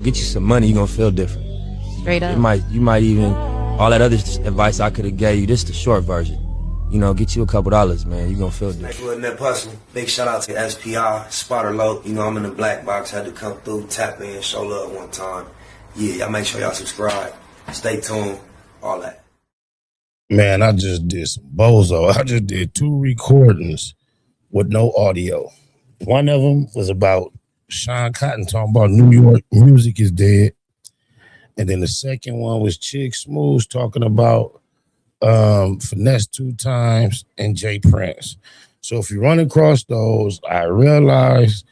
Get you some money, you're gonna feel different. Straight up. You might even, all that other advice I could have gave you, this is the short version. You know, get you a couple dollars, man. You're gonna feel different. That hustle. Big shout out to SPI, Spotter Low. You know, I'm in the black box, had to come through, tap in, show love one time. Yeah, y'all make sure y'all subscribe. Stay tuned, all that. Man, I just did some bozo. I just did 2 recordings with no audio. One of them was about Sean Cotton talking about New York music is dead. And then the second one was Chick Smooth talking about Finesse 2 Times and Jay Prince. So if you run across those, I realized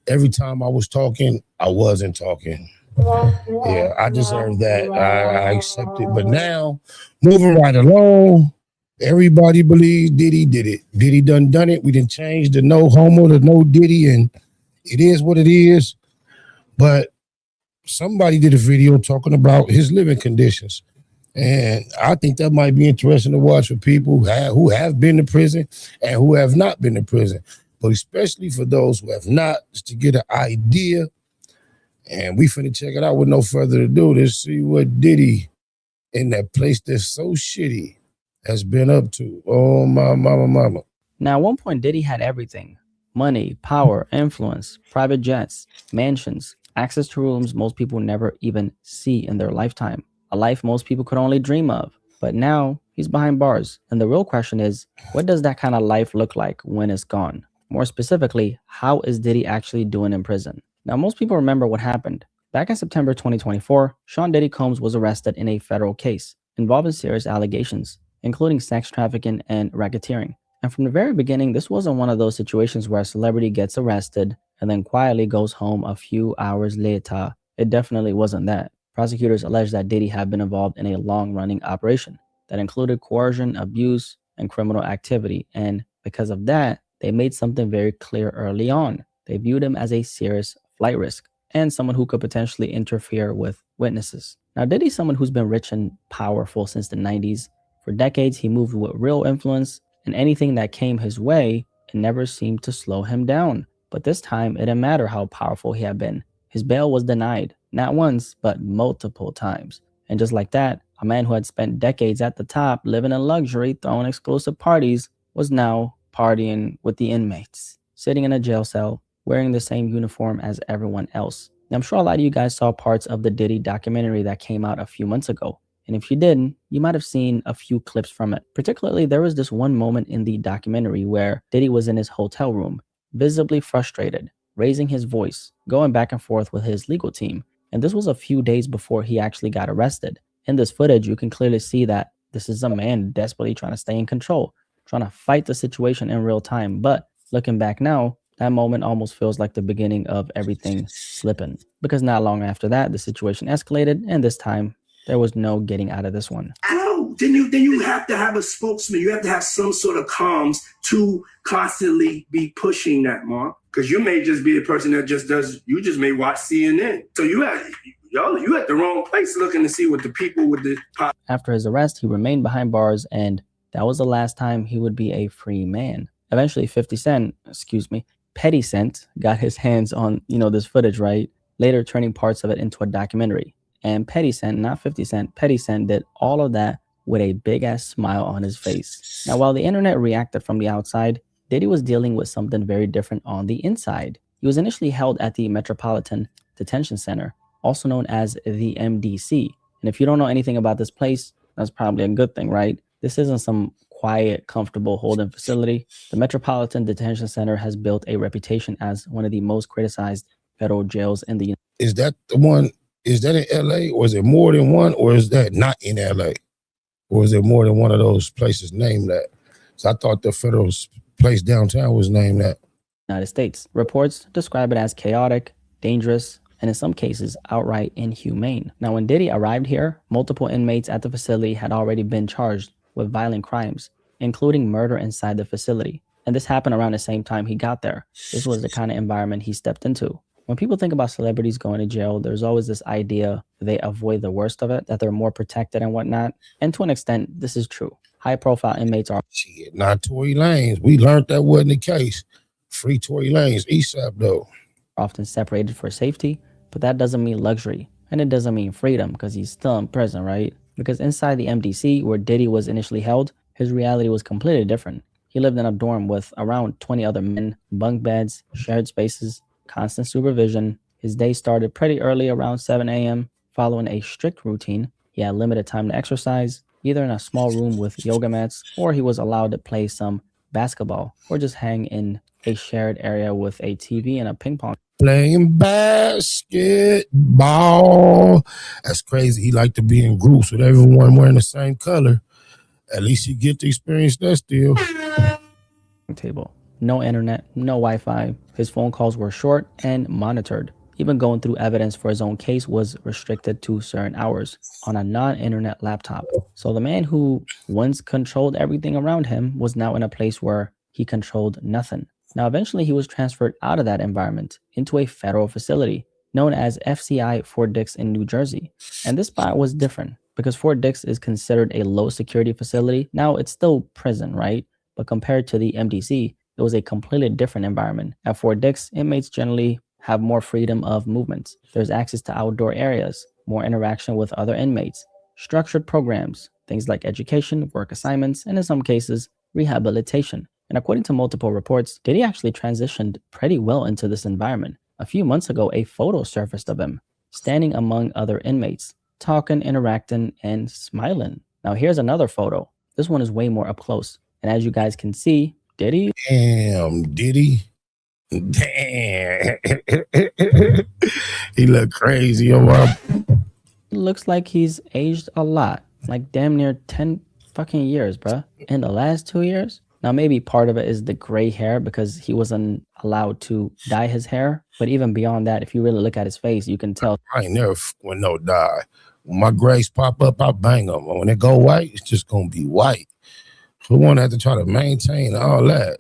every time I was talking, I wasn't talking. Yeah, I deserve that. I accept it. But now, moving right along, everybody believes Diddy did it. Diddy done it. We didn't change the no homo to no Diddy, and it is what it is. But somebody did a video talking about his living conditions. And I think that might be interesting to watch for people who have been to prison and who have not been to prison. But especially for those who have not, just to get an idea. And we finna check it out with no further ado. Let's see what Diddy in that place that's so shitty has been up to. Oh, my mama. Now, at one point, Diddy had everything. Money, power, influence, private jets, mansions, access to rooms most people never even see in their lifetime. A life most people could only dream of. But now, he's behind bars. And the real question is, what does that kind of life look like when it's gone? More specifically, how is Diddy actually doing in prison? Now, most people remember what happened. Back in September 2024, Sean Diddy Combs was arrested in a federal case involving serious allegations, including sex trafficking and racketeering. And from the very beginning, this wasn't one of those situations where a celebrity gets arrested and then quietly goes home a few hours later. It definitely wasn't that. Prosecutors allege that Diddy had been involved in a long-running operation that included coercion, abuse, and criminal activity. And because of that, they made something very clear early on. They viewed him as a serious flight risk and someone who could potentially interfere with witnesses. Now, Diddy's someone who's been rich and powerful since the 90s. For decades, he moved with real influence, and anything that came his way, it never seemed to slow him down. But this time, it didn't matter how powerful he had been. His bail was denied, not once, but multiple times. And just like that, a man who had spent decades at the top, living in luxury, throwing exclusive parties, was now partying with the inmates, sitting in a jail cell, wearing the same uniform as everyone else. Now, I'm sure a lot of you guys saw parts of the Diddy documentary that came out a few months ago. And if you didn't, you might have seen a few clips from it. Particularly, there was this one moment in the documentary where Diddy was in his hotel room, visibly frustrated, raising his voice, going back and forth with his legal team. And this was a few days before he actually got arrested. In this footage, you can clearly see that this is a man desperately trying to stay in control, trying to fight the situation in real time. But looking back now, that moment almost feels like the beginning of everything slipping. Because not long after that, the situation escalated, and this time, there was no getting out of this one. No, then you have to have a spokesman. You have to have some sort of comms to constantly be pushing that, Mark. Because you may just be the person that you just may watch CNN. So you at the wrong place looking to see what the people with the pop. After his arrest, he remained behind bars, and that was the last time he would be a free man. Eventually, Petty Cent got his hands on, this footage, right? Later turning parts of it into a documentary. And Petty Cent, not 50 Cent, Petty Cent did all of that with a big ass smile on his face. Now, while the internet reacted from the outside, Diddy was dealing with something very different on the inside. He was initially held at the Metropolitan Detention Center, also known as the MDC. And if you don't know anything about this place, that's probably a good thing, right? This isn't some quiet, comfortable holding facility. The Metropolitan Detention Center has built a reputation as one of the most criticized federal jails in the United States. Is that the one? Is that in LA, or is it more than one, or is that not in LA? Or is it more than one of those places named that? So I thought the federal place downtown was named that. United States. Reports describe it as chaotic, dangerous, and in some cases, outright inhumane. Now, when Diddy arrived here, multiple inmates at the facility had already been charged with violent crimes, including murder inside the facility. And this happened around the same time he got there. This was the kind of environment he stepped into. When people think about celebrities going to jail, there's always this idea they avoid the worst of it, that they're more protected and whatnot. And to an extent, this is true. High-profile inmates are... Shit, not Tory Lanez. We learned that wasn't the case. Free Tory Lanez, ASAP though. Often separated for safety, but that doesn't mean luxury. And it doesn't mean freedom because he's still in prison, right? Because inside the MDC, where Diddy was initially held, his reality was completely different. He lived in a dorm with around 20 other men, bunk beds, shared spaces, constant supervision. His day started pretty early, around 7 a.m., following a strict routine. He had limited time to exercise, either in a small room with yoga mats, or he was allowed to play some basketball, or just hang in a shared area with a TV and a ping pong. Playing basketball. That's crazy. He liked to be in groups with everyone wearing the same color. At least he get to experience that still. Table. No internet, no Wi-Fi. His phone calls were short and monitored. Even going through evidence for his own case was restricted to certain hours on a non-internet laptop. So the man who once controlled everything around him was now in a place where he controlled nothing. Now, eventually he was transferred out of that environment into a federal facility known as FCI Fort Dix in New Jersey. And this spot was different because Fort Dix is considered a low security facility. Now it's still prison, right? But compared to the MDC, it was a completely different environment. At Fort Dix, inmates generally have more freedom of movement. There's access to outdoor areas, more interaction with other inmates, structured programs, things like education, work assignments, and in some cases, rehabilitation. And according to multiple reports, Diddy actually transitioned pretty well into this environment. A few months ago, a photo surfaced of him standing among other inmates, talking, interacting, and smiling. Now here's another photo. This one is way more up close. And as you guys can see, Diddy. Damn, Diddy. Damn. He look crazy. Looks like he's aged a lot. Like damn near 10 fucking years, bruh. In the last 2 years. Now, maybe part of it is the gray hair because he wasn't allowed to dye his hair. But even beyond that, if you really look at his face, you can tell. I ain't never with no dye. When my grays pop up, I bang them. When it go white, it's just going to be white. Who want to have to try to maintain all that?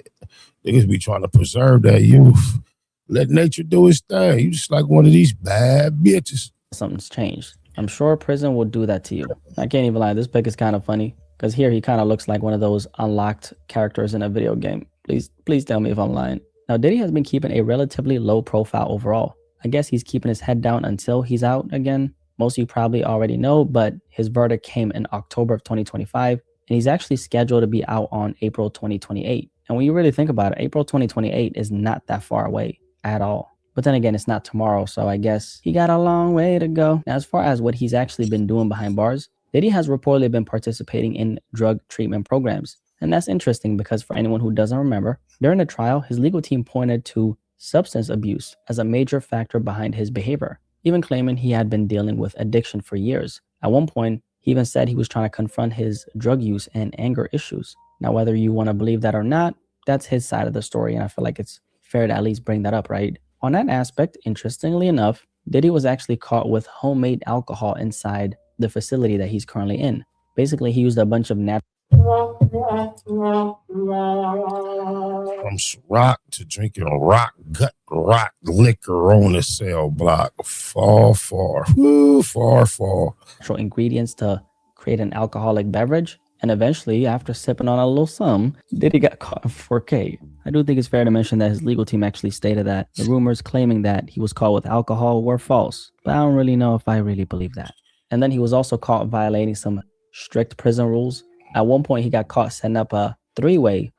Niggas be trying to preserve that youth. Let nature do its thing. You just like one of these bad bitches. Something's changed. I'm sure prison will do that to you. I can't even lie. This pic is kind of funny. Because here he kind of looks like one of those unlocked characters in a video game. Please tell me if I'm lying. Now, Diddy has been keeping a relatively low profile overall. I guess he's keeping his head down until he's out again. Most of you probably already know, but his verdict came in October of 2025, and he's actually scheduled to be out on April 2028. And when you really think about it, April 2028 is not that far away at all. But then again, it's not tomorrow, so I guess he got a long way to go. Now, as far as what he's actually been doing behind bars, Diddy has reportedly been participating in drug treatment programs. And that's interesting because for anyone who doesn't remember, during the trial, his legal team pointed to substance abuse as a major factor behind his behavior, even claiming he had been dealing with addiction for years. At one point, he even said he was trying to confront his drug use and anger issues. Now, whether you want to believe that or not, that's his side of the story, and I feel like it's fair to at least bring that up, right? On that aspect, interestingly enough, Diddy was actually caught with homemade alcohol inside the facility that he's currently in. Basically, he used a bunch of natural from rock to drinking rock liquor on the cell block. Far, natural ingredients to create an alcoholic beverage. And eventually, after sipping on a little some, Diddy got caught in 4K. I do think it's fair to mention that his legal team actually stated that the rumors claiming that he was caught with alcohol were false. But I don't really know if I really believe that. And then he was also caught violating some strict prison rules. At one point, he got caught setting up a three-way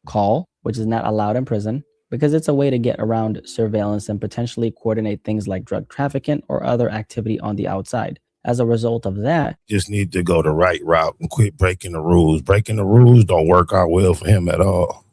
call, which is not allowed in prison, because it's a way to get around surveillance and potentially coordinate things like drug trafficking or other activity on the outside. As a result of that, just need to go the right route and quit breaking the rules. Breaking the rules don't work out well for him at all.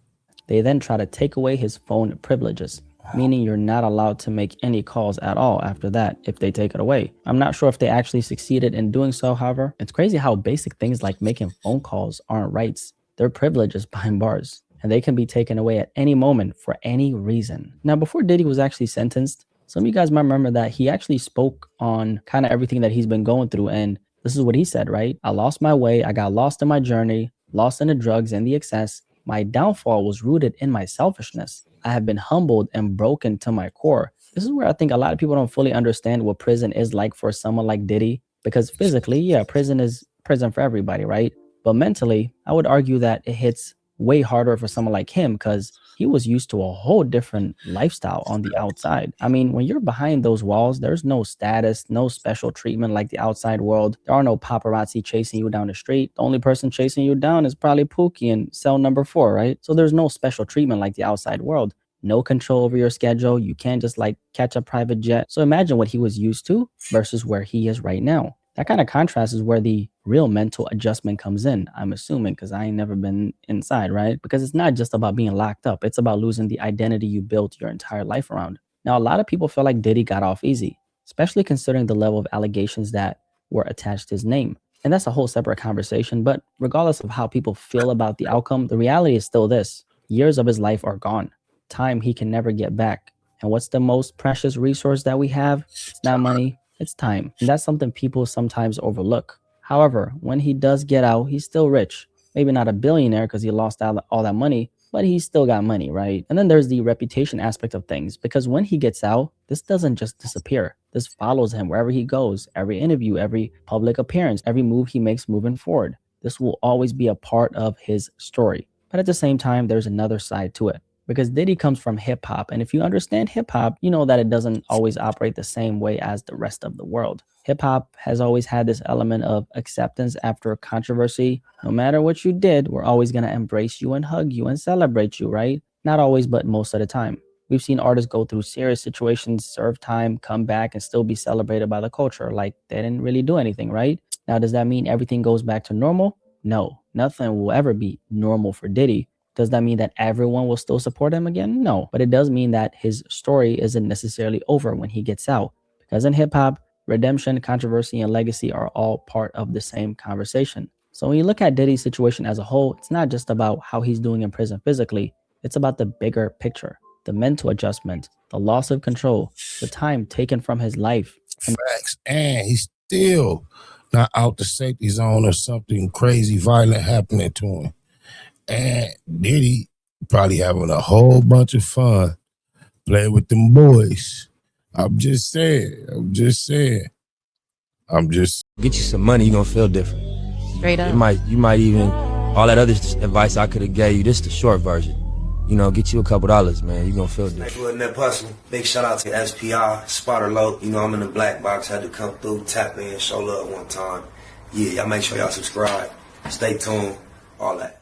They then try to take away his phone privileges, meaning you're not allowed to make any calls at all after that if they take it away. I'm not sure if they actually succeeded in doing so, however. It's crazy how basic things like making phone calls aren't rights. They're privileges behind bars, and they can be taken away at any moment for any reason. Now, before Diddy was actually sentenced, some of you guys might remember that he actually spoke on kind of everything that he's been going through, and this is what he said, right? I lost my way, I got lost in my journey, lost in the drugs and the excess. My downfall was rooted in my selfishness. I have been humbled and broken to my core. This is where I think a lot of people don't fully understand what prison is like for someone like Diddy, because physically, yeah, prison is prison for everybody, right? But mentally, I would argue that it hits way harder for someone like him because he was used to a whole different lifestyle on the outside. I mean, when you're behind those walls, there's no status, no special treatment like the outside world. There are no paparazzi chasing you down the street. The only person chasing you down is probably Pookie in cell number 4, right? So there's no special treatment like the outside world. No control over your schedule. You can't just like catch a private jet. So imagine what he was used to versus where he is right now. That kind of contrast is where the real mental adjustment comes in, I'm assuming, because I ain't never been inside, right? Because it's not just about being locked up. It's about losing the identity you built your entire life around. Now, a lot of people feel like Diddy got off easy, especially considering the level of allegations that were attached to his name. And that's a whole separate conversation. But regardless of how people feel about the outcome, the reality is still this. Years of his life are gone. Time he can never get back. And what's the most precious resource that we have? It's not money. It's time. And that's something people sometimes overlook. However, when he does get out, he's still rich. Maybe not a billionaire because he lost all that money, but he's still got money, right? And then there's the reputation aspect of things, because when he gets out, this doesn't just disappear. This follows him wherever he goes, every interview, every public appearance, every move he makes moving forward. This will always be a part of his story. But at the same time, there's another side to it. Because Diddy comes from hip hop. And if you understand hip hop, you know that it doesn't always operate the same way as the rest of the world. Hip hop has always had this element of acceptance after a controversy. No matter what you did, we're always going to embrace you and hug you and celebrate you, right? Not always, but most of the time. We've seen artists go through serious situations, serve time, come back, and still be celebrated by the culture like they didn't really do anything, right? Now, does that mean everything goes back to normal? No, nothing will ever be normal for Diddy. Does that mean that everyone will still support him again? No, but it does mean that his story isn't necessarily over when he gets out. Because in hip hop, redemption, controversy, and legacy are all part of the same conversation. So when you look at Diddy's situation as a whole, it's not just about how he's doing in prison physically. It's about the bigger picture, the mental adjustment, the loss of control, the time taken from his life. Facts. And he's still not out the safety zone or something crazy, violent happening to him. And Diddy probably having a whole bunch of fun playing with them boys. I'm just saying. Get you some money, you're gonna feel different. Straight up. You might even, all that other advice I could have gave you, this is the short version. You know, get you a couple dollars, man, you're gonna feel different. That hustle. Big shout out to SPI, Spotter Low. You know, I'm in the black box, had to come through, tap in, show love one time. Yeah, y'all make sure y'all subscribe. Stay tuned, all that.